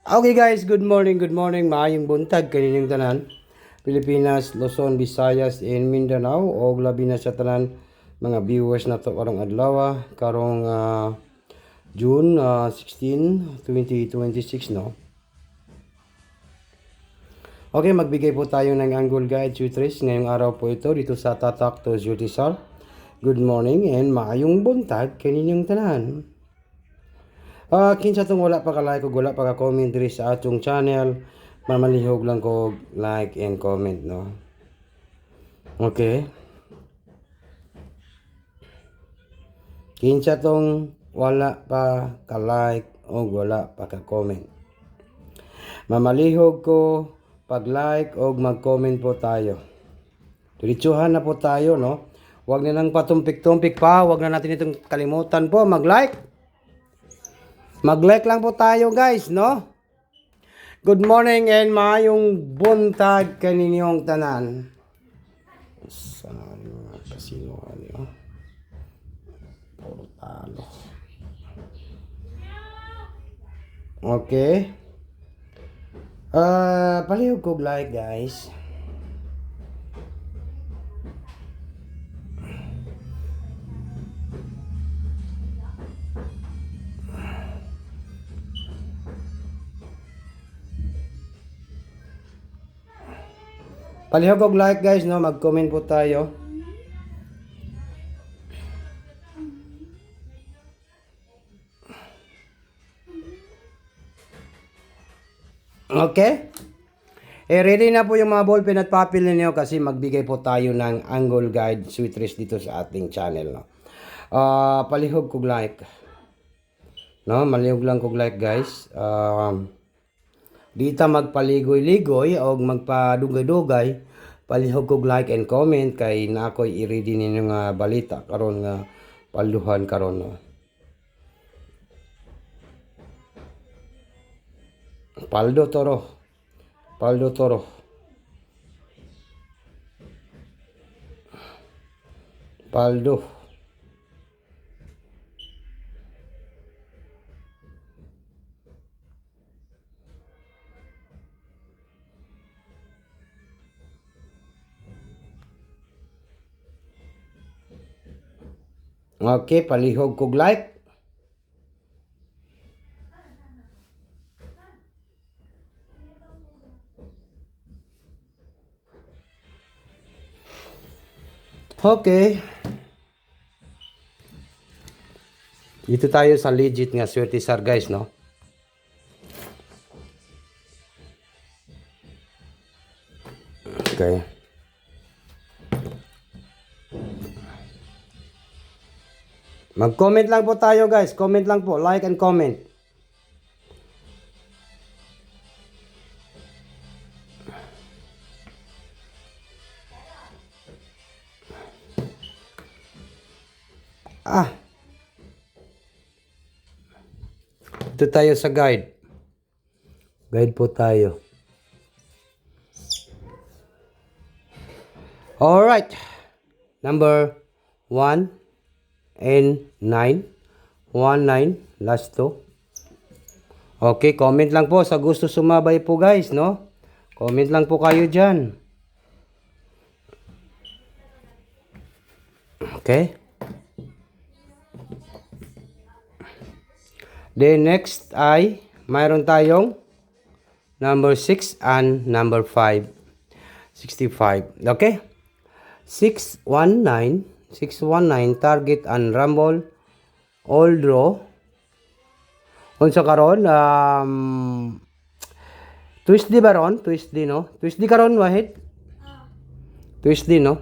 Okay guys, good morning, maayong buntag kaninyong tanan. Pilipinas, Luzon, Visayas, and Mindanao o labi na sa tanan mga viewers na to karong adlaw, karong June 16, 2026 no. Okay, magbigay po tayo ng angle guide tutorials ngayong araw po ito dito sa Tatak to Jutisar. Good morning and maayong buntag kaninyong tanan. Kinsa tong wala pa ka-like o wala pa ka-comment diri sa atong channel, mamalihog lang ko like and comment no. Okay. Kinsa tong wala pa ka-like o wala pa ka-comment, mamalihog ko pag-like o mag-comment po tayo. Diretsuhan na po tayo no. Huwag na nang patumpik-tumpik pa, huwag na natin itong kalimutan po mag-like. Mag-like lang po tayo guys, no? Good morning and maayong buntag kaninyong tanan. Saan mga kasinuhan nyo? Puro talo. Okay. Palihog ko like guys. Palihog og like guys no, mag-comment po tayo. Okay? Ready na po yung mga ballpen at papel ninyo kasi magbigay po tayo ng angle guide sweetrest dito sa ating channel no. Palihog kog like. No, malihog lang kog like guys. Di ta magpaligoy-ligoy o magpadugay-dugay, palihog kog like and comment kay na ako'y i-ready ninyo nga balita karon nga palduhan karon no. Paldo toro. Paldo toro. Paldo. Okay, palihog kog like. Okay. Dito tayo sa legit nga Swertisar guys no. Okay. Mag-comment lang po tayo guys. Comment lang po. Like and comment. Ito tayo sa guide. Guide po tayo. Alright. Number 1 and 9. 1, 9. Last 2. Okay, comment lang po sa gusto sumabay po guys, no? Comment lang po kayo dyan. Okay. Then next ay mayroon tayong number 6 and number 5. 65. Okay? 619. 619 target and rumble all draw. Unsa karon twist di baron, twist di no. Twist di karon wahid. Twist di no.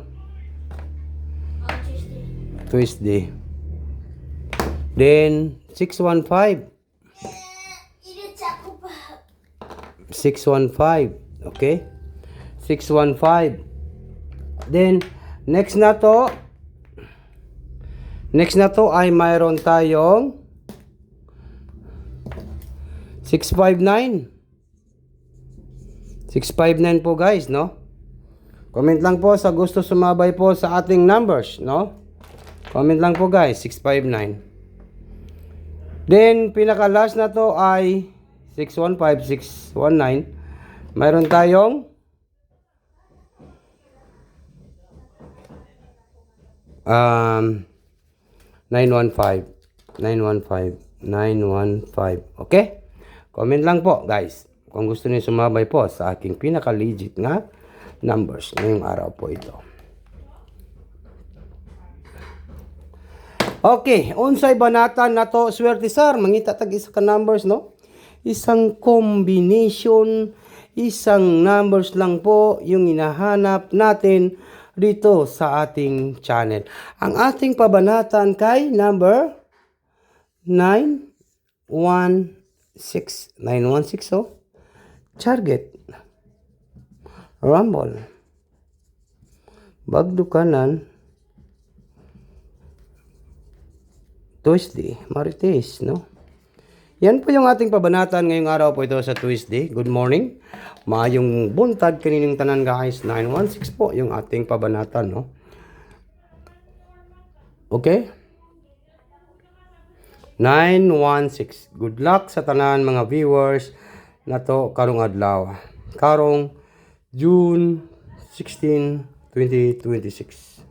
Twist di. Then 615. 615. Okay? 615. Then next na to ay mayroon tayong 659. 659 po guys, no? Comment lang po sa gusto sumabay po sa ating numbers, no? Comment lang po guys, 659. Then pinaka last na to ay 615-619. Mayroon tayong 915. 915. Okay? Comment lang po, guys. Kung gusto niyo sumabay po sa aking pinaka-legit na numbers ngayong araw po ito. Okay, unsay banatan na to, swerte sir, mangita tag isa ka numbers, no? Isang combination, isang numbers lang po yung hinahanap natin dito sa ating channel. Ang ating pabanatan kay number 916. 916, oh. Target. Rumble. Bagdukanan. Tuesday, Marites, no? Yan po yung ating pabanatan ngayong araw po ito sa Tuesday. Good morning. Maayong buntag kanining tanan, guys. 916 po yung ating pabanatan, no? Okay? 916. Good luck sa tanan mga viewers na to karong adlaw. Karong June 16, 2026.